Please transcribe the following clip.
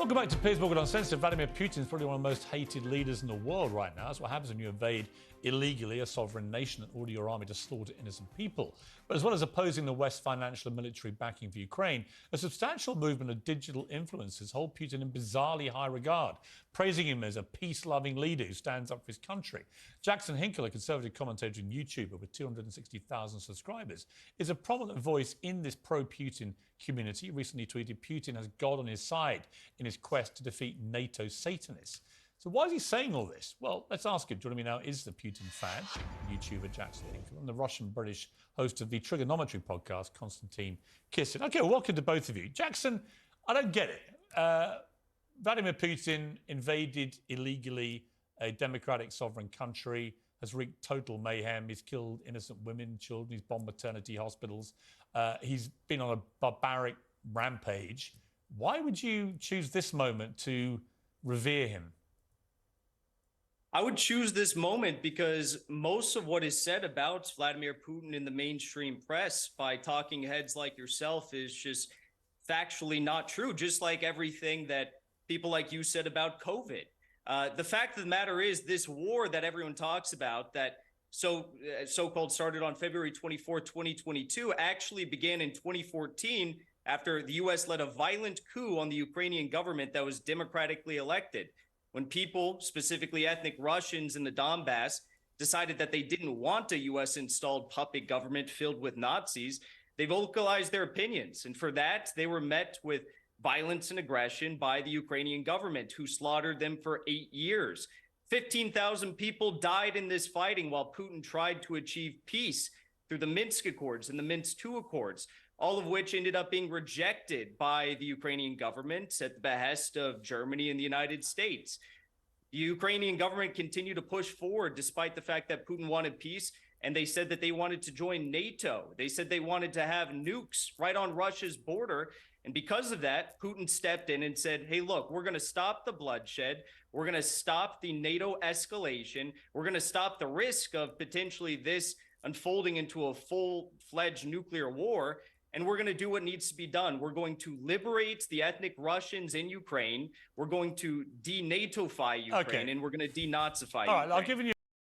Welcome back to Piers Morgan Uncensored. Vladimir Putin is probably one of the most hated leaders in the world right now. That's what happens when you invade illegally a sovereign nation and order your army to slaughter innocent people. But as well as opposing the West's financial and military backing for Ukraine, a substantial movement of digital influencers hold Putin in bizarrely high regard, praising him as a peace-loving leader who stands up for his country. Jackson Hinkle, a conservative commentator and YouTuber with 260,000 subscribers, is a prominent voice in this pro-Putin community. He recently tweeted, "Putin has God on his side in his quest to defeat NATO Satanists." So why is he saying all this? Well, let's ask him. Joining me now is the Putin fan, YouTuber Jackson Hinkle, and the Russian-British host of the Trigonometry podcast, Konstantin Kisin. Okay, well, welcome to both of you. Jackson, I don't get it. Vladimir Putin invaded illegally a democratic sovereign country, has wreaked total mayhem. He's killed innocent women, children. He's bombed maternity hospitals. He's been on a barbaric rampage. Why would you choose this moment to revere him? I would choose this moment because most of what is said about Vladimir Putin in the mainstream press by talking heads like yourself is just factually not true, just like everything that people like you said about COVID. The fact of the matter is this war that everyone talks about that so-called started on February 24, 2022, actually began in 2014 after the U.S. led a violent coup on the Ukrainian government that was democratically elected. When people, specifically ethnic Russians in the Donbass, decided that they didn't want a U.S.-installed puppet government filled with Nazis, they vocalized their opinions. And for that, they were met with violence and aggression by the Ukrainian government, who slaughtered them for 8 years. 15,000 people died in this fighting while Putin tried to achieve peace through the Minsk Accords and the Minsk II Accords, all of which ended up being rejected by the Ukrainian government at the behest of Germany and the United States. The Ukrainian government continued to push forward despite the fact that Putin wanted peace, and they said that they wanted to join NATO. They said they wanted to have nukes right on Russia's border. And because of that, Putin stepped in and said, hey, look, we're going to stop the bloodshed. We're going to stop the NATO escalation. We're going to stop the risk of potentially this unfolding into a full-fledged nuclear war. And we're going to do what needs to be done. We're going to liberate the ethnic Russians in Ukraine. We're going to de-NATO-fy Ukraine, and we're going to denazify Ukraine. All right, I've given you